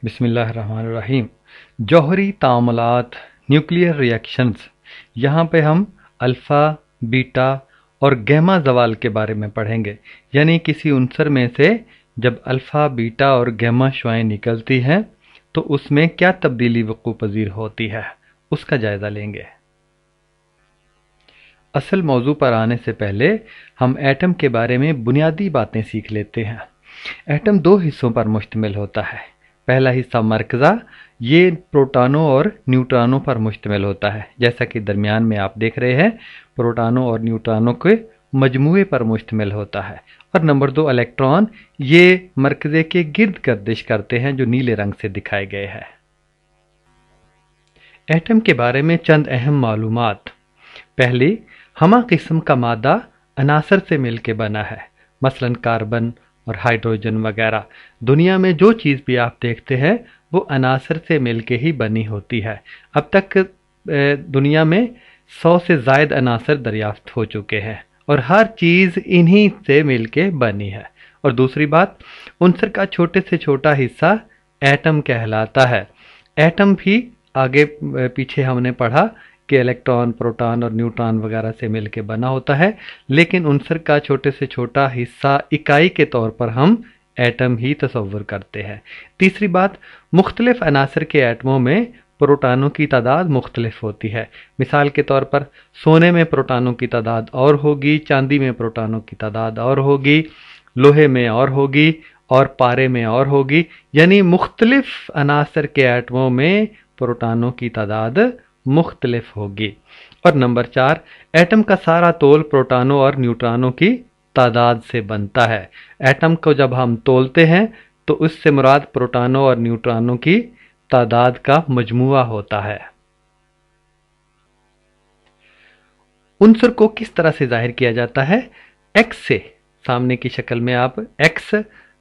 बिस्मिल्लाहिर्रहमानिर्रहीम। जौहरी तामुलात, nuclear reactions. यहाँ पे हम अल्फ़ा, बीटा और गैमा ज़वाल के बारे में पढ़ेंगे। यानी किसी उनसर में से जब अल्फ़ा, बीटा और गैमा शुआएं निकलती हैं तो उसमें क्या तब्दीली वक़ू पज़ीर होती है, उसका जायज़ा लेंगे। असल मौजू पर आने से पहले हम एटम के बारे में बुनियादी बातें सीख लेते हैं। एटम दो हिस्सों पर मुश्तमिल होता है। पहला हिस्सा मरकज़ा, ये प्रोटॉनों और न्यूट्रॉनों पर मुश्तमिल होता है, जैसा कि दरमियान में आप देख रहे हैं, प्रोटॉनों और न्यूट्रॉनों के मजमूए पर मुश्तमिल होता है। और नंबर दो इलेक्ट्रॉन, ये मरकज़े के गिर्द गर्दिश करते हैं, जो नीले रंग से दिखाए गए हैं। एटम के बारे में चंद अहम मालूमात। पहली, हमा किस्म का मादा अनासर से मिलके बना है, मसलन कार्बन और हाइड्रोजन वगैरह। दुनिया में जो चीज़ भी आप देखते हैं वो अनासर से मिलके ही बनी होती है। अब तक दुनिया में 100 से ज़ायद अनासर दरियाफ्त हो चुके हैं और हर चीज़ इन्हीं से मिलके बनी है। और दूसरी बात, उनसर का छोटे से छोटा हिस्सा एटम कहलाता है। एटम भी आगे पीछे हमने पढ़ा कि इलेक्ट्रॉन, प्रोटॉन और न्यूट्रॉन वगैरह से मिलकर बना होता है, लेकिन उनसर का छोटे से छोटा हिस्सा इकाई के तौर पर हम एटम ही तस्वुर करते हैं। तीसरी बात, मुख्तलिफ अनासर के एटमों में प्रोटॉनों की तादाद मुख्तलिफ होती है। मिसाल के तौर पर सोने में प्रोटॉनों की तादाद और होगी, चांदी में प्रोटॉनों की तादाद और होगी, लोहे में और होगी और पारे में और होगी। यानी मुख्तलिफ अनासर के एटमों में प्रोटॉनों की तादाद मुख्तलिफ होगी। और नंबर 4, एटम का सारा तोल प्रोटॉनों और न्यूट्रॉनों की तादाद से बनता है। एटम को जब हम तोलते हैं तो उससे मुराद प्रोटॉनों और न्यूट्रॉनों की तादाद का मजमुआ होता है। उनसर को किस तरह से जाहिर किया जाता है? एक्स से। सामने की शक्ल में आप एक्स,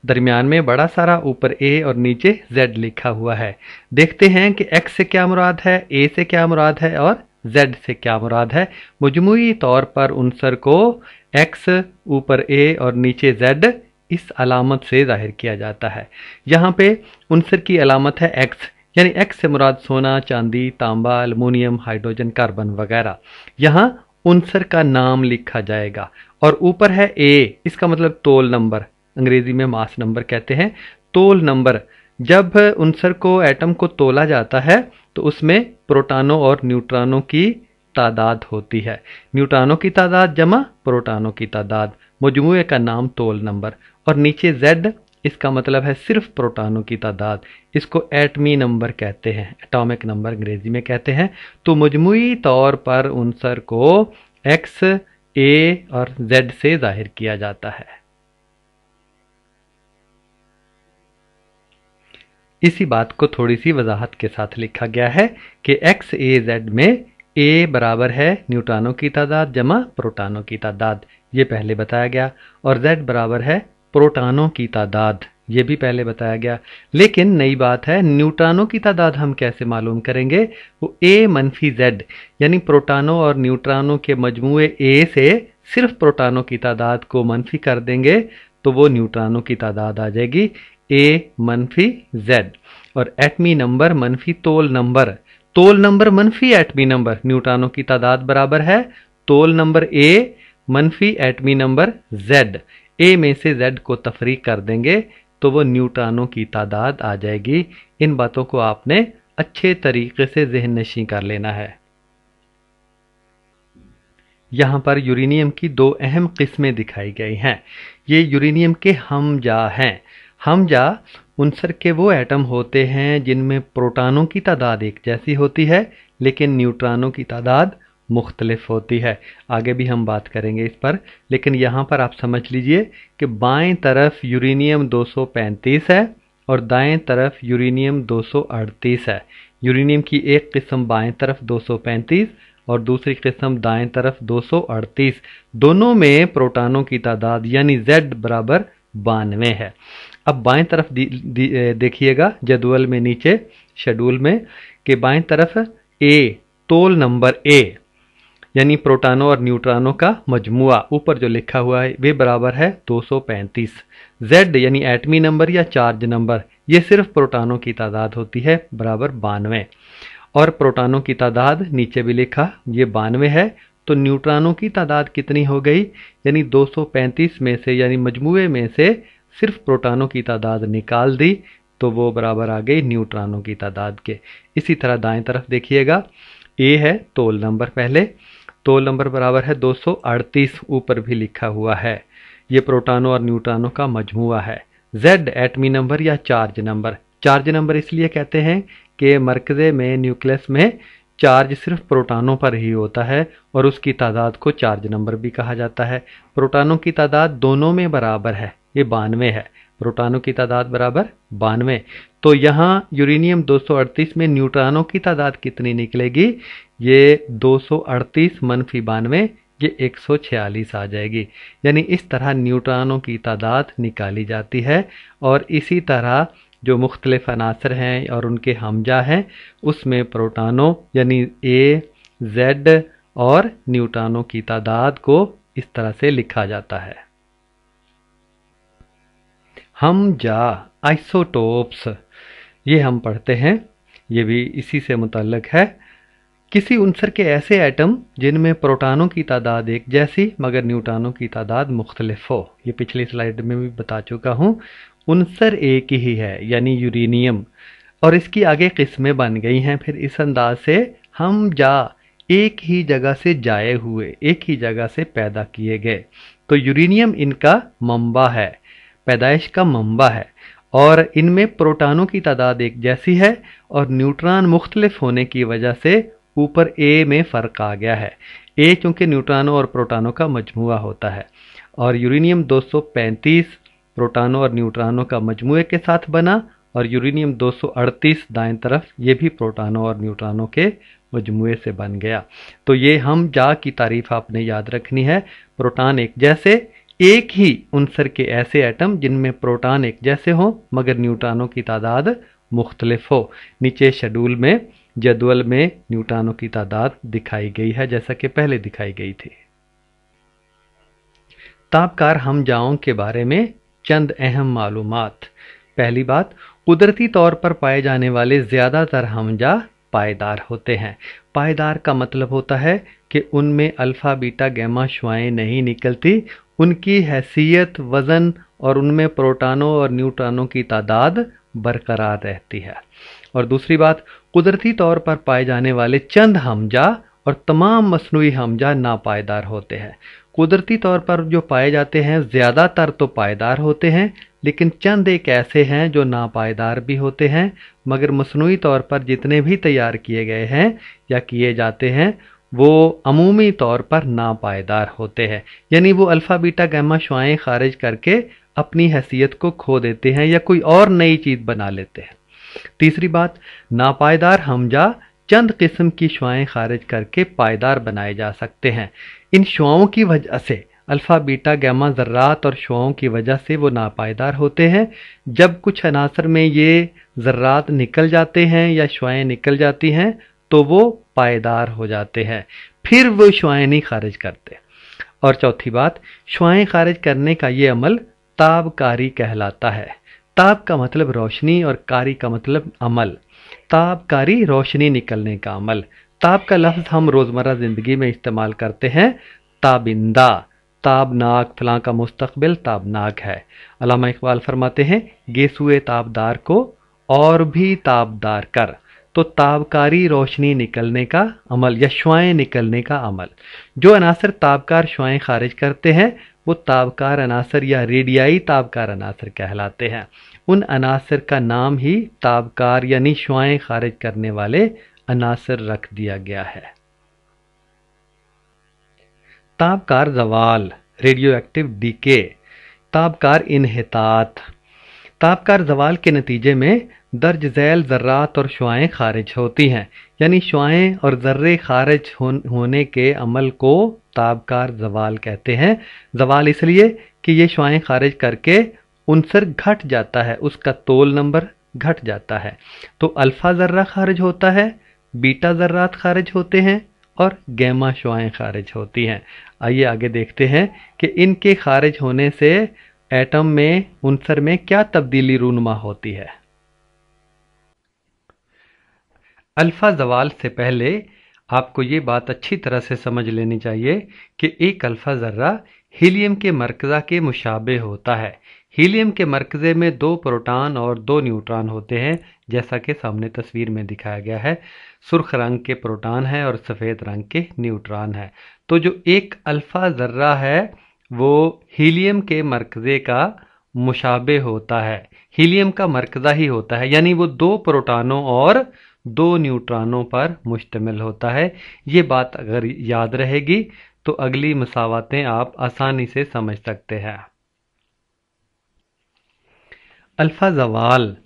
दरमियान में बड़ा सारा, ऊपर ए और नीचे जेड लिखा हुआ है। देखते हैं कि एक्स से क्या मुराद है, ए से क्या मुराद है और जेड से क्या मुराद है। मजमूई तौर पर उनसर को एक्स, ऊपर ए और नीचे जेड, इस अलामत से जाहिर किया जाता है। यहाँ पे उनसर की अलामत है एक्स, यानी एक्स से मुराद सोना, चांदी, तांबा, एल्युमिनियम, हाइड्रोजन, कार्बन वगैरह। यहाँ उनसर का नाम लिखा जाएगा। और ऊपर है ए, इसका मतलब तोल नंबर, अंग्रेजी में मास नंबर कहते हैं। तोल नंबर, जब उनसर को, एटम को तोला जाता है तो उसमें प्रोटॉनों और न्यूट्रॉनों की तादाद होती है। न्यूट्रॉनों की तादाद जमा प्रोटॉनों की तादाद, मजमूए का नाम तोल नंबर। और नीचे जेड, इसका मतलब है सिर्फ प्रोटॉनों की तादाद। इसको एटमी नंबर कहते हैं, एटॉमिक नंबर अंग्रेजी में कहते हैं। तो मजमूई तौर पर उनसर को एक्स, ए और जेड से जाहिर किया जाता है। इसी बात को थोड़ी सी वजाहत के साथ लिखा गया है कि एक्स, ए, जेड में ए बराबर है न्यूट्रॉनों की तादाद जमा प्रोटॉनों की तादाद, ये पहले बताया गया। और जेड बराबर है प्रोटॉनों की तादाद, ये भी पहले बताया गया। लेकिन नई बात है, न्यूट्रॉनों की तादाद हम कैसे मालूम करेंगे? वो ए मनफी जेड, यानी प्रोटॉनों और न्यूट्रॉनों के मजमूए ए से सिर्फ प्रोटॉनों की तादाद को मनफी कर देंगे तो वो न्यूट्रॉनों की तादाद आ जाएगी ए मनफी जेड। और एटमी नंबर मनफी तोल नंबर, तोल नंबर मनफी एटमी नंबर, न्यूट्रॉनों की तादाद बराबर है तोल नंबर ए मनफी एटमी नंबर जेड। ए में से जेड को तफरीक कर देंगे तो वो न्यूट्रॉनों की तादाद आ जाएगी। इन बातों को आपने अच्छे तरीके से ज़हन नशी कर लेना है। यहाँ पर यूरेनियम की दो अहम किस्में दिखाई गई हैं। ये यूरेनियम के हमजा हैं। हमजा उनसर के वो एटम होते हैं जिनमें प्रोटॉनों की तादाद एक जैसी होती है लेकिन न्यूट्रॉनों की तादाद मुख्तलिफ होती है। आगे भी हम बात करेंगे इस पर, लेकिन यहाँ पर आप समझ लीजिए कि बाएं तरफ यूरेनियम 235 है और दाएं तरफ यूरेनियम 238 है। यूरेनियम की एक किस्म बाएं तरफ 235 और दूसरी किस्म दाएं तरफ 238। दोनों में प्रोटॉनों की तादाद यानी Z बराबर 92 है। अब बाएं तरफ देखिएगा जदवल में, नीचे शेड्यूल में, कि बाएं तरफ ए, तोल नंबर ए, यानी प्रोटॉनों और न्यूट्रॉनों का मजमुआ ऊपर जो लिखा हुआ है वे बराबर है 235। Z यानी एटमी नंबर या चार्ज नंबर, ये सिर्फ प्रोटॉनों की तादाद होती है, बराबर 92। और प्रोटॉनों की तादाद नीचे भी लिखा, ये 92 है, तो न्यूट्रॉनों की तादाद कितनी हो गई, यानी 235 में से यानी मजमुए में से सिर्फ प्रोटॉनों की तादाद निकाल दी तो वो बराबर आ गई न्यूट्रॉनों की तादाद के। इसी तरह दाएं तरफ देखिएगा, ए है तोल नंबर, पहले तोल नंबर बराबर है 238, ऊपर भी लिखा हुआ है, ये प्रोटॉनों और न्यूट्रॉनों का मजमुआ है। Z एटमी नंबर या चार्ज नंबर, चार्ज नंबर इसलिए कहते हैं कि मरकज़े में न्यूक्लियस में चार्ज सिर्फ प्रोटॉनों पर ही होता है और उसकी तादाद को चार्ज नंबर भी कहा जाता है। प्रोटॉनों की तादाद दोनों में बराबर है, ये 92 है, प्रोटॉनों की तादाद बराबर 92। तो यहाँ यूरेनियम 238 में न्यूट्रॉनों की तादाद कितनी निकलेगी, ये 238 मनफी 92, ये 146 आ जाएगी। यानी इस तरह न्यूट्रॉनों की तादाद निकाली जाती है। और इसी तरह जो मुख्तलिफ अनासर हैं और उनके हमजा हैं उसमें प्रोटॉनों यानी ए, Z और न्यूट्रॉनों की तादाद को इस तरह से लिखा जाता है। हमजा आइसोटोप्स, ये हम पढ़ते हैं, ये भी इसी से मुतल्लिक है। किसी उनसर के ऐसे एटम जिनमें प्रोटॉनों की तादाद एक जैसी मगर न्यूट्रॉनों की तादाद मुख्तलिफ हो, ये पिछली स्लाइड में भी बता चुका हूँ। उनसर एक ही है यानी यूरेनियम, और इसकी आगे किस्में बन गई हैं फिर इस अंदाज से, हम जा एक ही जगह से जाए हुए, एक ही जगह से पैदा किए गए। तो यूरेनियम इनका मंबा है, पैदाइश का मंबा है, और इनमें प्रोटॉनों की तादाद एक जैसी है और न्यूट्रॉन मुख्तलिफ होने की वजह से ऊपर ए में फ़र्क आ गया है। ए चूँकि न्यूट्रॉनों और प्रोटॉनों का मजमुआ होता है, और यूरेनियम 235 प्रोटॉनों और न्यूट्रॉनों का मजमुए के साथ बना, और यूरेनियम 238 दाएं तरफ ये भी प्रोटॉनों और न्यूट्रॉनों के मजमुए से बन गया। तो ये हम जा की तारीफ आपने याद रखनी है, प्रोटॉन एक जैसे, एक ही उनसर के ऐसे एटम जिनमें प्रोटॉन एक जैसे हों मगर न्यूट्रॉनों की तादाद मुख्तलिफ हो। नीचे शेड्यूल में जदवल में न्यूट्रॉनों की तादाद दिखाई गई है जैसा कि पहले दिखाई गई थी। तापकार हमजाओं के बारे में चंद अहम मालूमात। पहली बात, कुदरती तौर पर पाए जाने वाले ज़्यादातर हमजा पायदार होते हैं। पायदार का मतलब होता है कि उनमें अल्फ़ा बीटा गैमा शुआएं नहीं निकलती, उनकी हैसियत, वज़न और उनमें प्रोटॉनों और न्यूट्रॉनों की तादाद बरकरार रहती है। और दूसरी बात, कुदरती तौर पर पाए जाने वाले चंद हमजा और तमाम मसनूई हमजा नापायदार होते हैं। कुदरती तौर पर जो पाए जाते हैं ज़्यादातर तो पायदार होते हैं, लेकिन चंद एक ऐसे हैं जो नापायदार भी होते हैं, मगर मसनूई तौर पर जितने भी तैयार किए गए हैं या किए जाते हैं वो अमूमी तौर पर नापायदार होते हैं, यानी वो अल्फ़ा बीटा गैमा शुआएं खारिज करके अपनी हैसियत को खो देते हैं या कोई और नई चीज़ बना लेते हैं। तीसरी बात, नापायदार हमजा चंद किस्म की शुआएं खारिज करके पायदार बनाए जा सकते हैं। इन शुआओं की वजह से अल्फ़ा बीटा गैमा ज़र्रात और शुआओं की वजह से वो नापायदार होते हैं। जब कुछ अनासर में ये ज़र्रात निकल जाते हैं या शुआएं निकल जाती हैं तो वो पायदार हो जाते हैं, फिर वो शुआएं नहीं खारिज करते। और चौथी बात, शुआएं खारिज करने का ये अमल ताबकारी कहलाता है। ताब का मतलब रोशनी और कारी का मतलब अमल। ताबकारी रोशनी निकलने का अमल। ताब का लफ्ज़ हम रोज़मर्रा ज़िंदगी में इस्तेमाल करते हैं, ताबिंदा, ताबनाक, फलां का मुस्तकबिल ताबनाक है। अल्लामा इकबाल फरमाते हैं, गेसुए ताबदार को और भी ताबदार कर। तो ताबकारी रोशनी निकलने का अमल या शुआएं निकलने का अमल। जो अनासर ताबकार शुआएं खारिज करते हैं वो ताबकार अनासर या रेडियाई ताबकार अनासर कहलाते हैं। उन अनासर का नाम ही ताबकार यानी शुआएं खारिज करने वाले अनासर रख दिया गया है। ताबकार ज़वाल, रेडियो एक्टिव डीके। ताबकार इन्हितात। ताबकार ज़वाल के नतीजे में दर्ज झैल ज़र्रात और शुआएं खारिज होती हैं, यानी शुआएं और ज़र्रे खारिज होने के अमल को ताबकार ज़वाल कहते हैं। ज़वाल इसलिए कि ये शुआएं खारिज करके उनसर घट जाता है, उसका तोल नंबर घट जाता है। तो अल्फ़ा ज़र्रा खारिज होता है, बीटा ज़र्रात खारिज होते हैं और गैमा शुआएं खारिज होती हैं। आइए आगे देखते हैं कि इनके खारिज होने से एटम में उनसर में क्या तब्दीली रूनुमा होती है। अल्फा ज़वाल से पहले आपको ये बात अच्छी तरह से समझ लेनी चाहिए कि एक अल्फा ज़र्रा हीलियम के मरकज़ा के मुशाबे होता है। हीलियम के मरकज़े में 2 प्रोटॉन और 2 न्यूट्रॉन होते हैं, जैसा कि सामने तस्वीर में दिखाया गया है। सुर्ख रंग के प्रोटॉन है और सफ़ेद रंग के न्यूट्रॉन है। तो जो एक अल्फा ज़र्रा है वो हीलियम के मरकज़े का मुशाबे होता है, हीलियम का मरकज़ा ही होता है, यानी वो 2 प्रोटॉनों और 2 न्यूट्रॉनों पर मुश्तमिल होता है। ये बात अगर याद रहेगी तो अगली मसावातें आप आसानी से समझ सकते हैं। अल्फा ज़वाल,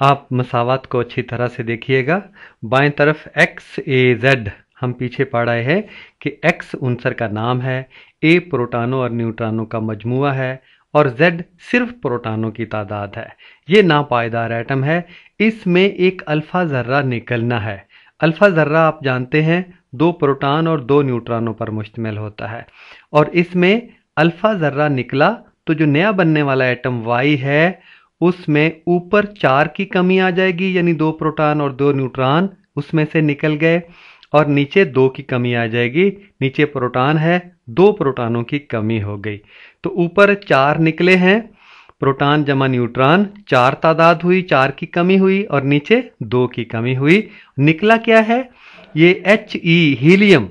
आप मसावत को अच्छी तरह से देखिएगा। बाएं तरफ एक्स ए जेड हम पीछे पढ़ आए हैं कि एक्स उनसर का नाम है, ए प्रोटॉनों और न्यूट्रॉनों का मजमुआ है और जेड सिर्फ प्रोटॉनों की तादाद है। ये नापायदार एटम है। इसमें एक अल्फा ज़र्रा निकलना है। अल्फा ज़र्रा आप जानते हैं 2 प्रोटॉन और 2 न्यूट्रॉनों पर मुश्तमिल होता है और इसमें अल्फा ज़र्रा निकला तो जो नया बनने वाला एटम वाई है उसमें ऊपर 4 की कमी आ जाएगी, यानी 2 प्रोटॉन और 2 न्यूट्रॉन उसमें से निकल गए, और नीचे 2 की कमी आ जाएगी। नीचे प्रोटॉन है, 2 प्रोटॉनों की कमी हो गई। तो ऊपर 4 निकले हैं, प्रोटॉन जमा न्यूट्रॉन 4 तादाद हुई, 4 की कमी हुई और नीचे 2 की कमी हुई। निकला क्या है? ये He हीलियम।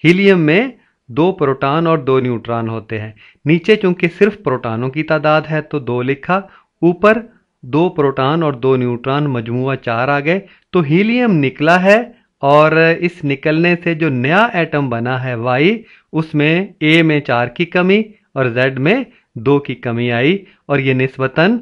हीलियम में 2 प्रोटॉन और 2 न्यूट्रॉन होते हैं। नीचे चूंकि सिर्फ प्रोटॉनों की तादाद है तो 2 लिखा, ऊपर 2 प्रोटॉन और 2 न्यूट्रॉन मजमुआ 4 आ गए। तो हीलियम निकला है और इस निकलने से जो नया एटम बना है वाई, उसमें ए में 4 की कमी और जेड में 2 की कमी आई और ये निस्बतन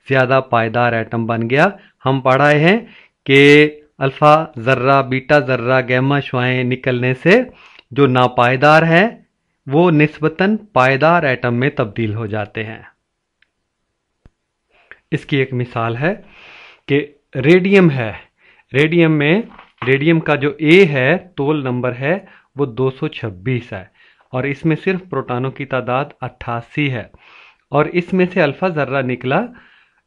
ज़्यादा पायदार एटम बन गया। हम पढ़ाए हैं कि अल्फ़ा ज़र्रा, बीटा ज़र्रा, गैमा शुआएं निकलने से जो नापायदार हैं वो निस्बतन पायदार एटम में तब्दील हो जाते हैं। इसकी एक मिसाल है कि रेडियम है। रेडियम का जो ए है, तोल नंबर है, वो 226 है और इसमें सिर्फ प्रोटॉनों की तादाद 88 है और इसमें से अल्फा ज़र्रा निकला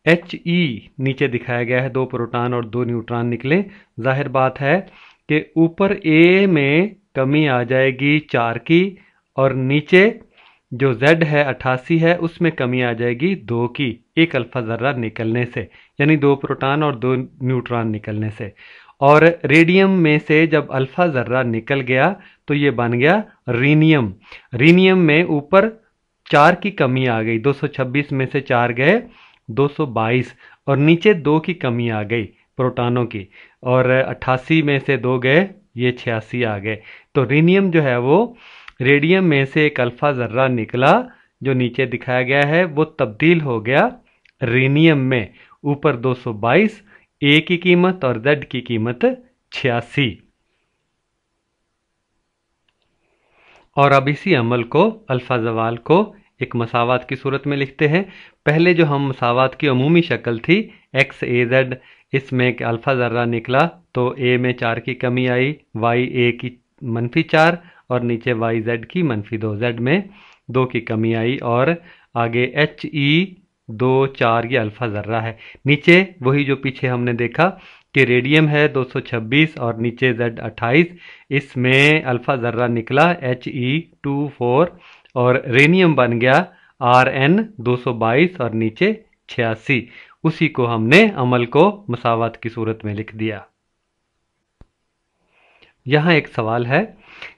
He, नीचे दिखाया गया है 2 प्रोटॉन और 2 न्यूट्रॉन निकले। जाहिर बात है कि ऊपर ए में कमी आ जाएगी 4 की और नीचे जो Z है 88 है उसमें कमी आ जाएगी 2 की, एक अल्फा ज़र्रा निकलने से, यानी 2 प्रोटॉन और 2 न्यूट्रॉन निकलने से। और रेडियम में से जब अल्फा ज़र्रा निकल गया तो ये बन गया रीनियम। रीनियम में ऊपर 4 की कमी आ गई, 226 में से 4 गए 222 और नीचे 2 की कमी आ गई प्रोटॉनों की और 88 में से 2 गए, ये 86 आ गए। तो रीनियम जो है वो रेडियम में से एक अल्फा ज़र्रा निकला जो नीचे दिखाया गया है, वो तब्दील हो गया रीनियम में। ऊपर 222, ए की कीमत और जेड की कीमत 86। और अब इसी अमल को, अल्फा ज़वाल को एक मसावात की सूरत में लिखते हैं। पहले जो हम मसावात की अमूमी शक्ल थी एक्स ए जेड, इसमें एक अल्फा ज़र्रा निकला तो ए में 4 की कमी आई, वाई ए की -4 और नीचे वाई जेड की -2, जेड में 2 की कमी आई और आगे He 2 4 ये अल्फा ज़र्रा है। नीचे वही जो पीछे हमने देखा कि रेडियम है 226 और नीचे जेड 28, इसमें अल्फा ज़र्रा निकला He 2 4 और रेनियम बन गया Rn 222 और नीचे 86। उसी को हमने अमल को मसावत की सूरत में लिख दिया। यहाँ एक सवाल है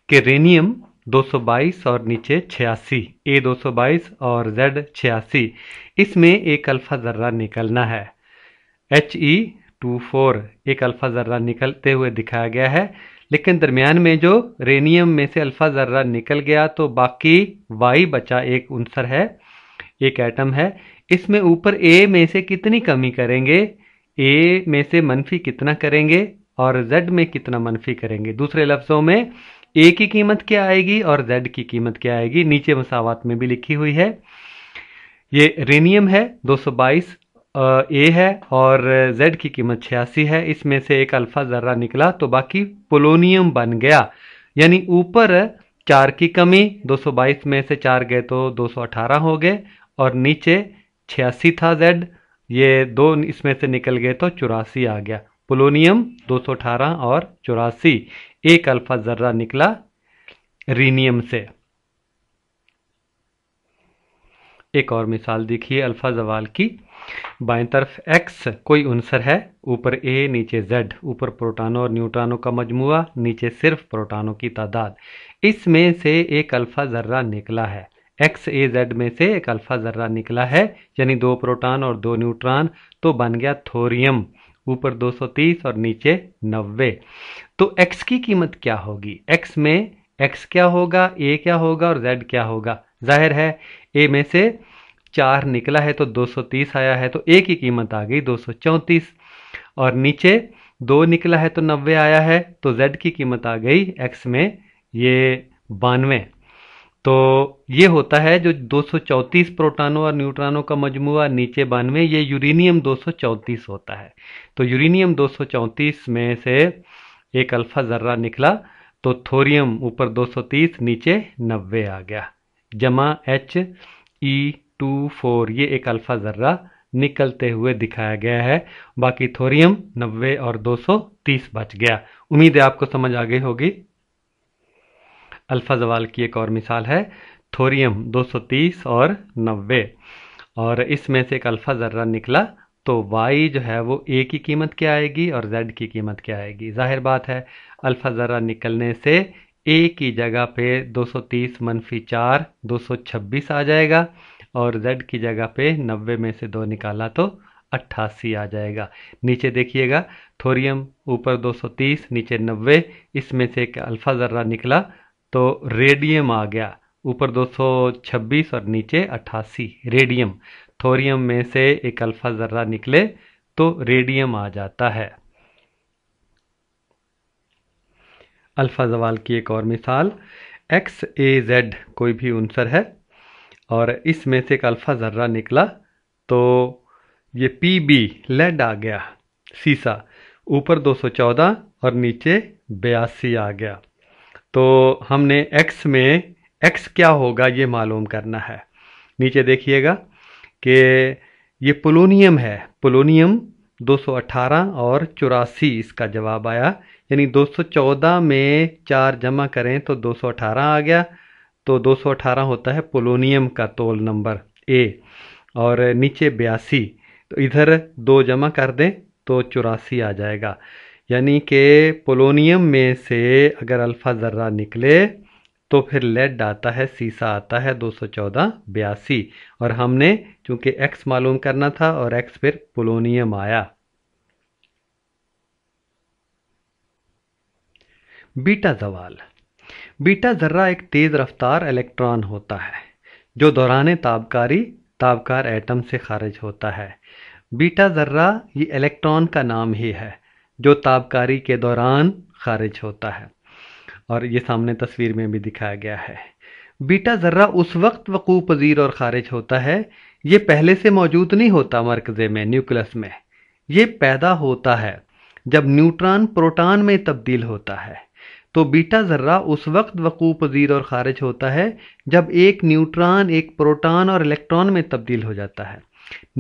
कि रेनियम 222 और नीचे 86, ए 222 और जेड 86, इसमें एक अल्फा ज़र्रा निकलना है। He24 एक अल्फा ज़र्रा निकलते हुए दिखाया गया है, लेकिन दरमियान में जो रेनियम में से अल्फा ज़र्रा निकल गया तो बाकी वाई बचा एक उनसर है, एक एटम है। इसमें ऊपर ए में से कितनी कमी करेंगे, ए में से मनफी कितना करेंगे और जेड में कितना मनफी करेंगे। दूसरे लफ्ज़ों में ए की कीमत क्या आएगी और जेड की कीमत क्या आएगी, नीचे मसावत में भी लिखी हुई है। ये रेनियम है 222 ए है और जेड की कीमत 86 है। इसमें से एक अल्फा ज़र्रा निकला तो बाकी पोलोनियम बन गया, यानी ऊपर 4 की कमी, 222 में से 4 गए तो 218 हो गए, और नीचे 86 था Z, ये 2 इसमें से निकल गए तो 84 आ गया। पोलोनियम 218 और 84, एक अल्फा जर्रा निकला रीनियम से। एक और मिसाल देखिए अल्फा जवाल की। बाएं तरफ X कोई उनसर है, ऊपर A नीचे Z, ऊपर प्रोटॉनों और न्यूट्रॉनों का मजमुआ, नीचे सिर्फ प्रोटॉनों की तादाद। इसमें से एक अल्फा जर्रा निकला है, XAZ में से एक अल्फा जर्रा निकला है, यानी 2 प्रोटॉन और 2 न्यूट्रॉन, तो बन गया थोरियम, ऊपर 230 और नीचे 90। तो X की कीमत क्या होगी? X में X क्या होगा, A क्या होगा और Z क्या होगा? जाहिर है A में से 4 निकला है तो 230 आया है, तो A की कीमत आ गई 234, और नीचे 2 निकला है तो 90 आया है, तो Z की कीमत आ गई X में ये 92। तो ये होता है जो 234 प्रोटॉनों और न्यूट्रॉनों का मजमुआ, नीचे 92, ये यूरेनियम 234 होता है। तो यूरेनियम 234 में से एक अल्फा जर्रा निकला, तो थोरियम ऊपर 230 नीचे 90 आ गया, जमा He24, ये एक अल्फा जर्रा निकलते हुए दिखाया गया है। बाकी थोरियम 90 और 230 बच गया। उम्मीद है आपको समझ आ गई होगी। अल्फा जवाल की एक और मिसाल है, थोरियम 230 और 90, और इसमें से एक अल्फा जर्रा निकला, तो Y जो है वो A की कीमत क्या आएगी और Z की कीमत क्या आएगी? जाहिर बात है अल्फा जर्रा निकलने से A की जगह पे 230 -4 226 आ जाएगा, और Z की जगह पे 90 में से 2 निकाला तो 88 आ जाएगा। नीचे देखिएगा, थोरियम ऊपर 230 नीचे 90, इसमें से एक अल्फा जर्रा निकला तो रेडियम आ गया, ऊपर 226 और नीचे 88, रेडियम। थोरियम में से एक अल्फा जर्रा निकले तो रेडियम आ जाता है। अल्फा जवाल की एक और मिसाल, XAZ कोई भी उनसर है और इसमें से एक अल्फा जर्रा निकला, तो ये PB लेड आ गया, सीसा, ऊपर 214 और नीचे 82 आ गया। तो हमने X में X क्या होगा ये मालूम करना है। नीचे देखिएगा कि ये पोलोनियम है, पोलोनियम 218 और 84 इसका जवाब आया, यानी 214 में 4 जमा करें तो 218 आ गया, तो 218 होता है पोलोनियम का तोल नंबर A, और नीचे 82, तो इधर 2 जमा कर दें तो 84 आ जाएगा। यानी कि पोलोनियम में से अगर अल्फा जर्रा निकले तो फिर लेड आता है, सीसा आता है 214 82, और हमने चूंकि X मालूम करना था और X फिर पोलोनियम आया। बीटा जवाल। बीटा जर्रा एक तेज रफ्तार इलेक्ट्रॉन होता है जो दौरान ताबकार एटम से खारिज होता है। बीटा जर्रा ये इलेक्ट्रॉन का नाम ही है जो ताबकारी के दौरान खारिज होता है, और ये सामने तस्वीर में भी दिखाया गया है। बीटा जर्रा उस वक्त वकूअ पजीर और खारिज होता है, ये पहले से मौजूद नहीं होता मरकज़े में, न्यूक्लियस में। ये पैदा होता है जब न्यूट्रॉन प्रोटॉन में तब्दील होता है। तो बीटा जर्रा उस वक्त वकूअ पजीर और खारिज होता है जब एक न्यूट्रॉन एक प्रोटॉन और इलेक्ट्रॉन में तब्दील हो जाता है।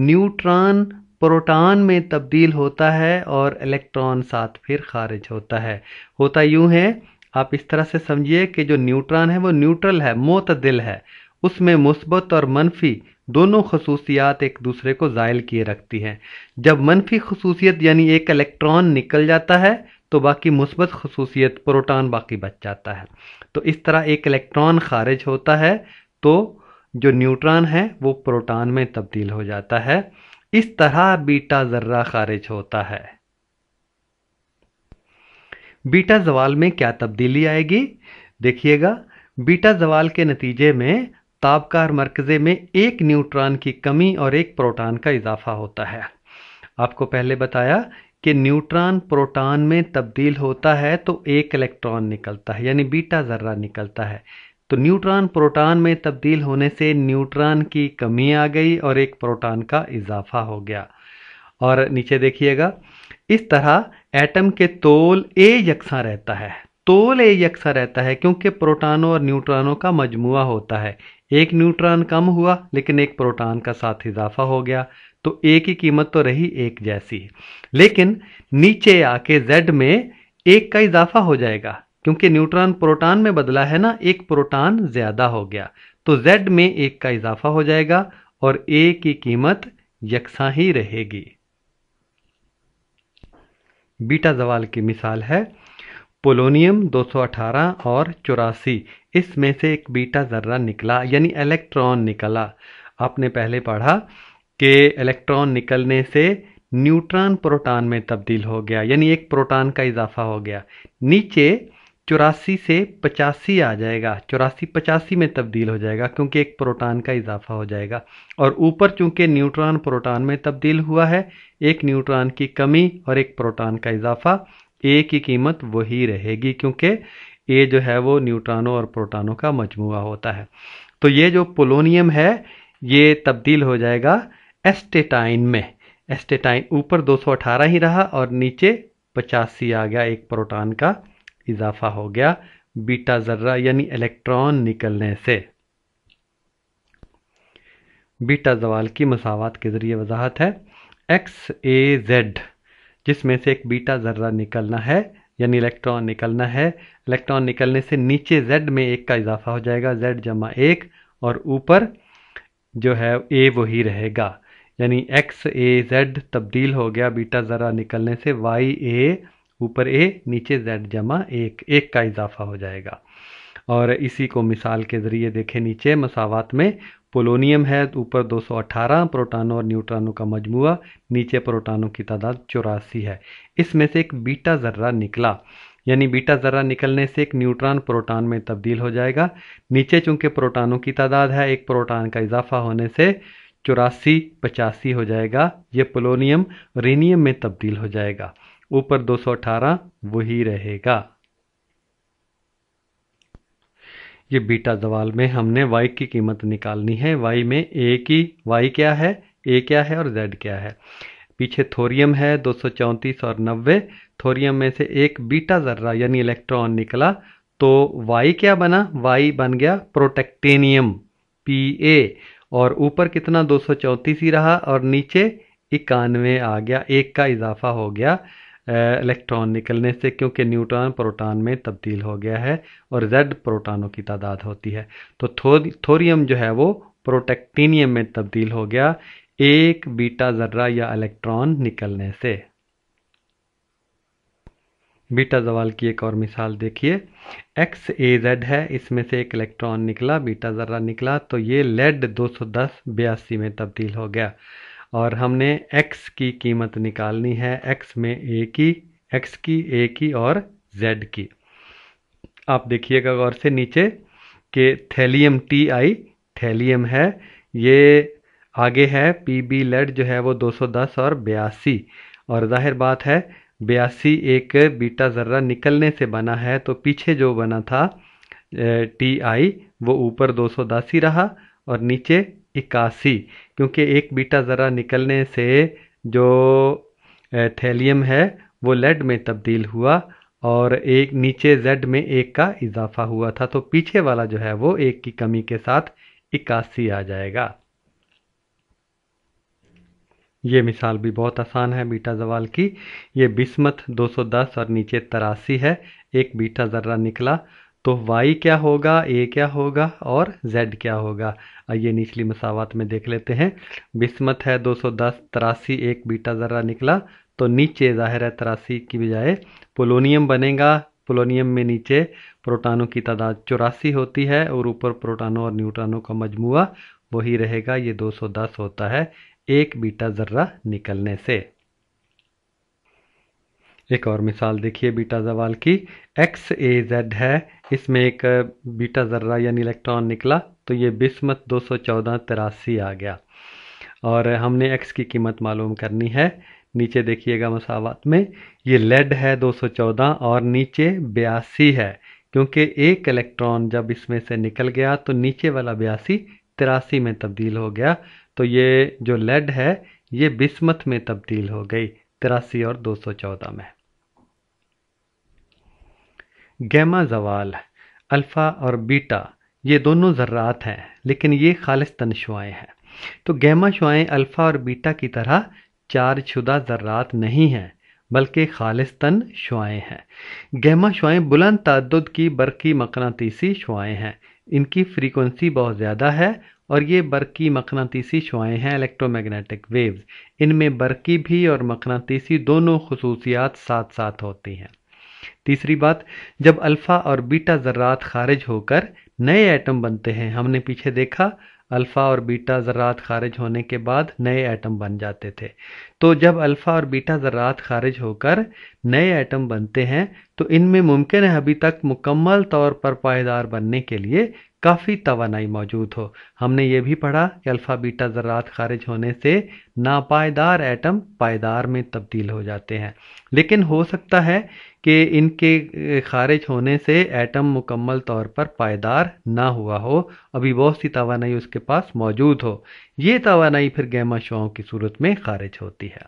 न्यूट्रॉन प्रोटॉन में तब्दील होता है और इलेक्ट्रॉन साथ फिर खारिज होता है। होता यूं है, आप इस तरह से समझिए कि जो न्यूट्रॉन है वो न्यूट्रल है, मोतदिल है, उसमें मुस्बत और मनफी दोनों खसूसियात एक दूसरे को ज़ायल किए रखती हैं। जब मनफी खसूसियत यानी एक इलेक्ट्रॉन निकल जाता है तो बाकी मुस्बत खसूसियत प्रोटॉन बाकी बच जाता है। तो इस तरह एक इलेक्ट्रॉन खारिज होता है तो जो न्यूट्रॉन है वो प्रोटॉन में तब्दील हो जाता है। इस तरह बीटा जर्रा खारिज होता है। बीटा जवाल में क्या तब्दीली आएगी देखिएगा। बीटा जवाल के नतीजे में ताबकार मरकज़े में एक न्यूट्रॉन की कमी और एक प्रोटॉन का इजाफा होता है। आपको पहले बताया कि न्यूट्रॉन प्रोटॉन में तब्दील होता है तो एक इलेक्ट्रॉन निकलता है, यानी बीटा जर्रा निकलता है। तो न्यूट्रॉन प्रोटॉन में तब्दील होने से न्यूट्रॉन की कमी आ गई और एक प्रोटॉन का इजाफा हो गया। और नीचे देखिएगा, इस तरह एटम के तोल ए यकसा रहता है, तोल ए यकसा रहता है क्योंकि प्रोटॉनों और न्यूट्रॉनों का मजमुआ होता है। एक न्यूट्रॉन कम हुआ लेकिन एक प्रोटॉन का साथ इजाफा हो गया, तो ए की कीमत तो रही एक जैसी, लेकिन नीचे आके जेड में एक का इजाफा हो जाएगा क्योंकि न्यूट्रॉन प्रोटॉन में बदला है ना, एक प्रोटॉन ज्यादा हो गया, तो जेड में एक का इजाफा हो जाएगा और ए की कीमत यकसा ही रहेगी। बीटा जवाल की मिसाल है पोलोनियम 218 और 84, इसमें से एक बीटा जर्रा निकला यानी इलेक्ट्रॉन निकला। आपने पहले पढ़ा कि इलेक्ट्रॉन निकलने से न्यूट्रॉन प्रोटॉन में तब्दील हो गया यानी एक प्रोटॉन का इजाफा हो गया। नीचे 84 से 85 आ जाएगा, 84 85 में तब्दील हो जाएगा क्योंकि एक प्रोटॉन का इजाफा हो जाएगा। और ऊपर चूंकि न्यूट्रॉन प्रोटॉन में तब्दील हुआ है, एक न्यूट्रॉन की कमी और एक प्रोटॉन का इजाफा, ए की कीमत वही रहेगी क्योंकि ए जो है वो न्यूट्रॉनों और प्रोटॉनों का मजमुआ होता है। तो ये जो पोलोनियम है ये तब्दील हो जाएगा एस्टेटाइन में। एस्टेटाइन ऊपर 218 ही रहा और नीचे 85 आ गया, एक प्रोटॉन का इजाफा हो गया बीटा जर्रा यानी इलेक्ट्रॉन निकलने से। बीटा जवाल की मसावात के जरिए वजाहत है एक्स ए जेड, जिसमें से एक बीटा जर्रा निकलना है यानी इलेक्ट्रॉन निकलना है। इलेक्ट्रॉन निकलने से नीचे जेड में एक का इजाफा हो जाएगा, जेड जमा एक, और ऊपर जो है ए वही रहेगा यानी एक्स ए जेड तब्दील हो गया बीटा जर्रा निकलने से, वाई ए ऊपर ए नीचे जेड जमा एक, एक का इजाफा हो जाएगा। और इसी को मिसाल के जरिए देखें, नीचे मसावात में पोलोनियम है, ऊपर 218 प्रोटॉनों और न्यूट्रॉनों का मजमुआ, नीचे प्रोटॉनों की तादाद 84 है। इसमें से एक बीटा जर्रा निकला यानी बीटा जर्रा निकलने से एक न्यूट्रॉन प्रोटॉन में तब्दील हो जाएगा। नीचे चूंकि प्रोटॉनों की तादाद है, एक प्रोटॉन का इजाफा होने से 84 85 हो जाएगा, ये पोलोनियम रेनियम में तब्दील हो जाएगा। ऊपर 218 वही रहेगा। ये बीटा जवाल में हमने y की कीमत निकालनी है। y में a की, y क्या है, a क्या है और z क्या है। पीछे थोरियम है 234 और 90, थोरियम में से एक बीटा जर्रा यानी इलेक्ट्रॉन निकला, तो y क्या बना, y बन गया प्रोटेक्टेनियम Pa, और ऊपर कितना 234 ही रहा और नीचे 91 आ गया, एक का इजाफा हो गया इलेक्ट्रॉन निकलने से क्योंकि न्यूट्रॉन प्रोटॉन में तब्दील हो गया है और Z प्रोटॉनों की तादाद होती है। तो थोरियम जो है वो प्रोटेक्टिनियम में तब्दील हो गया एक बीटा जर्रा या इलेक्ट्रॉन निकलने से। बीटा जवाल की एक और मिसाल देखिए, एक्स ए जेड है, इसमें से एक इलेक्ट्रॉन निकला, बीटा जर्रा निकला, तो ये लेड 210 82 में तब्दील हो गया। और हमने x की कीमत निकालनी है, x में x की a की और z की। आप देखिएगा गौर से नीचे कि थैलियम Ti थैलियम है, ये आगे है पीबी लेड जो है वो 210 और 82, और जाहिर बात है 82 एक बीटा जर्रा निकलने से बना है, तो पीछे जो बना था Ti वो ऊपर 210 ही रहा और नीचे 81, क्योंकि एक बीटा जरा निकलने से जो थैलियम है वो लेड में तब्दील हुआ और एक नीचे जेड में एक का इजाफा हुआ था, तो पीछे वाला जो है वो एक की कमी के साथ 81 आ जाएगा। ये मिसाल भी बहुत आसान है बीटा जवाल की। ये बिस्मथ 210 और नीचे 83 है, एक बीटा जर्रा निकला, तो y क्या होगा, a क्या होगा और z क्या होगा। आइए निचली मसावात में देख लेते हैं। बिस्मथ है 210 83, एक बीटा जर्रा निकला, तो नीचे जाहिर है 83 की बजाय पोलोनियम बनेगा। पोलोनियम में नीचे प्रोटॉनों की तादाद 84 होती है और ऊपर प्रोटॉनों और न्यूट्रॉनों का मजमुआ वही रहेगा, ये 210 होता है एक बीटा जर्रा निकलने से। एक और मिसाल देखिए बीटा जवाल की, एक्स ए जेड है, इसमें एक बीटा जर्रा यानी इलेक्ट्रॉन निकला, तो ये बिस्मथ 214 83 आ गया और हमने एक्स की कीमत मालूम करनी है। नीचे देखिएगा मसावात में ये लेड है 214 और नीचे 82 है, क्योंकि एक इलेक्ट्रॉन जब इसमें से निकल गया तो नीचे वाला 82 83 में तब्दील हो गया, तो ये जो लेड है ये बिस्मथ में तब्दील हो गई 83 और 214 में। गैमा ज़वाल, अल्फ़ा और बीटा ये दोनों ज़र्रात हैं, लेकिन ये खालिस्तन शुआएं हैं। तो गैमा शुआएं अल्फ़ा और बीटा की तरह चार्जशुदा ज़र्रात नहीं हैं, बल्कि खालिस्तन शुआएं हैं। गैमा शुआएं बुलंद ताद्दुद की बरक़ी मक़नातीसी शुआएं हैं। इनकी फ्रीक्वेंसी बहुत ज़्यादा है और ये बरक़ी मक़नातीसी शुआएं हैं, इलेक्ट्रोमैग्नेटिक वेव्स। इनमें बरक़ी भी और मक़नातीसी दोनों खुसूसियात साथ साथ होती हैं। तीसरी बात, जब अल्फ़ा और बीटा ज़र्रात खारिज होकर नए एटम बनते हैं, हमने पीछे देखा अल्फ़ा और बीटा ज़र्रात खारिज होने के बाद नए एटम बन जाते थे। तो जब अल्फ़ा और बीटा ज़र्रात खारिज होकर नए एटम बनते हैं तो इनमें मुमकिन है अभी तक मुकम्मल तौर पर पायदार बनने के लिए काफ़ी तवानाई मौजूद हो। हमने ये भी पढ़ा कि अल्फ़ा बीटा ज़र्रात खारिज होने से नापायदार एटम पायदार में तब्दील हो जाते हैं, लेकिन हो सकता है कि इनके खारिज होने से एटम मुकम्मल तौर पर पायदार ना हुआ हो, अभी बहुत सी तवानाई उसके पास मौजूद हो। ये तवानाई फिर गैमा शुआओं की सूरत में खारिज होती है।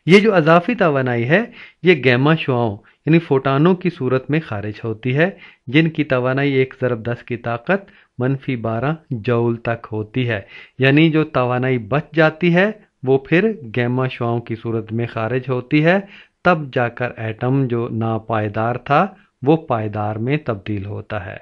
ये जो अज़ाफ़ी तवानाई है ये गैमा शुआओं यानी फोटानों की सूरत में खारिज होती है, जिनकी तवानाई 1 ज़रब 10 की ताकत -12 जूल तक होती है। यानी जो तवानाई बच जाती है वो फिर गैमा शुआओं की सूरत में खारिज होती है, तब जाकर एटम जो नापायदार था वो पायदार में तब्दील होता है।